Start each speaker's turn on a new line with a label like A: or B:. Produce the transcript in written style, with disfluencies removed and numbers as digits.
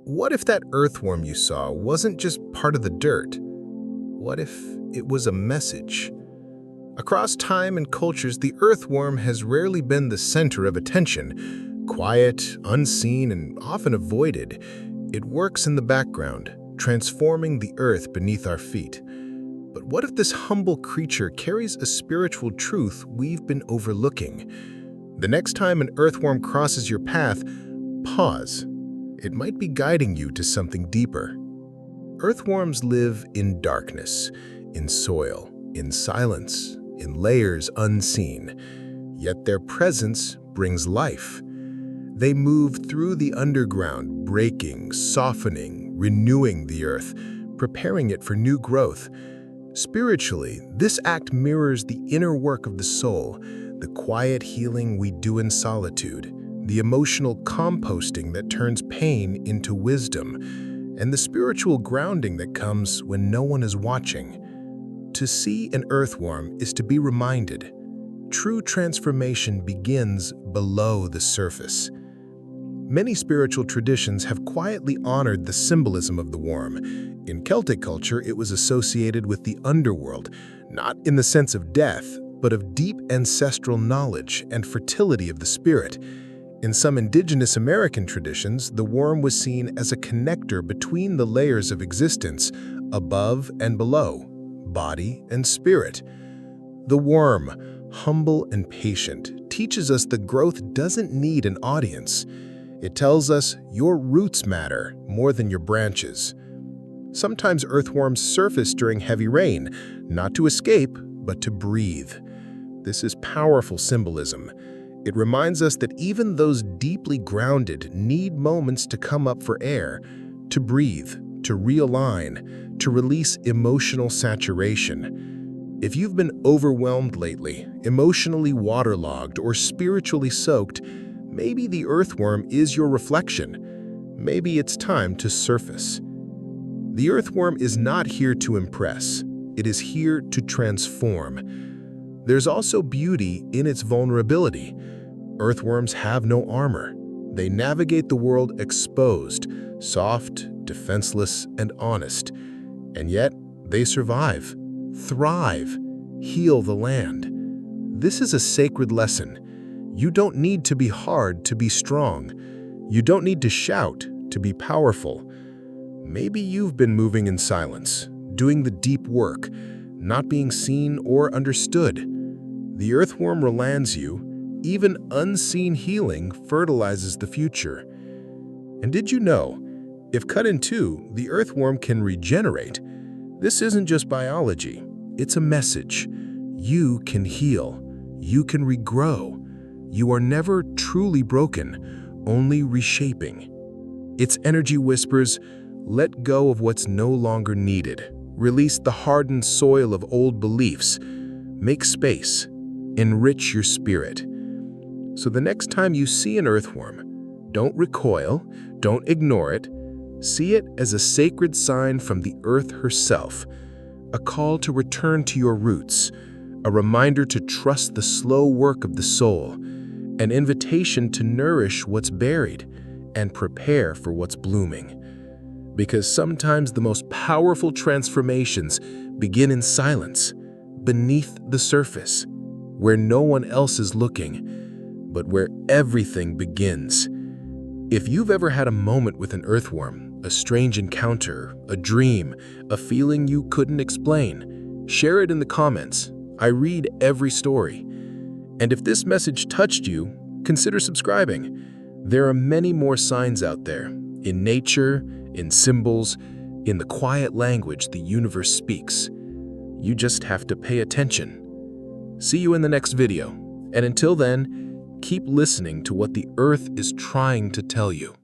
A: What if that earthworm you saw wasn't just part of the dirt? What if it was a message? Across time and cultures, the earthworm has rarely been the center of attention. Quiet, unseen, and often avoided, it works in the background, transforming the earth beneath our feet. But what if this humble creature carries a spiritual truth we've been overlooking? The next time an earthworm crosses your path, pause. It might be guiding you to something deeper. Earthworms live in darkness, in soil, in silence, in layers unseen. Yet their presence brings life. They move through the underground, breaking, softening, renewing the earth, preparing it for new growth. Spiritually, this act mirrors the inner work of the soul, the quiet healing we do in solitude, the emotional composting that turns pain into wisdom, and the spiritual grounding that comes when no one is watching. To see an earthworm is to be reminded. True transformation begins below the surface. Many spiritual traditions have quietly honored the symbolism of the worm. In Celtic culture, it was associated with the underworld, not in the sense of death, but of deep ancestral knowledge and fertility of the spirit. In some indigenous American traditions, the worm was seen as a connector between the layers of existence, above and below, body and spirit. The worm, humble and patient, teaches us that growth doesn't need an audience. It tells us your roots matter more than your branches. Sometimes earthworms surface during heavy rain, not to escape, but to breathe. This is powerful symbolism. It reminds us that even those deeply grounded need moments to come up for air, to breathe, to realign, to release emotional saturation. If you've been overwhelmed lately, emotionally waterlogged, or spiritually soaked, maybe the earthworm is your reflection. Maybe it's time to surface. The earthworm is not here to impress. It is here to transform. There's also beauty in its vulnerability. Earthworms have no armor. They navigate the world exposed, soft, defenseless, and honest. And yet, they survive, thrive, heal the land. This is a sacred lesson. You don't need to be hard to be strong. You don't need to shout to be powerful. Maybe you've been moving in silence, doing the deep work, not being seen or understood. The earthworm relands you. Even unseen healing fertilizes the future. And did you know, if cut in two, the earthworm can regenerate? This isn't just biology, it's a message. You can heal. You can regrow. You are never truly broken, only reshaping. Its energy whispers, let go of what's no longer needed. Release the hardened soil of old beliefs. Make space. Enrich your spirit. So the next time you see an earthworm, don't recoil, don't ignore it. See it as a sacred sign from the earth herself, a call to return to your roots, a reminder to trust the slow work of the soul, an invitation to nourish what's buried and prepare for what's blooming. Because sometimes the most powerful transformations begin in silence, beneath the surface, where no one else is looking, but where everything begins. If you've ever had a moment with an earthworm, a strange encounter, a dream, a feeling you couldn't explain, share it in the comments. I read every story. And if this message touched you, consider subscribing. There are many more signs out there, in nature, in symbols, in the quiet language the universe speaks. You just have to pay attention. See you in the next video. And until then, keep listening to what the earth is trying to tell you.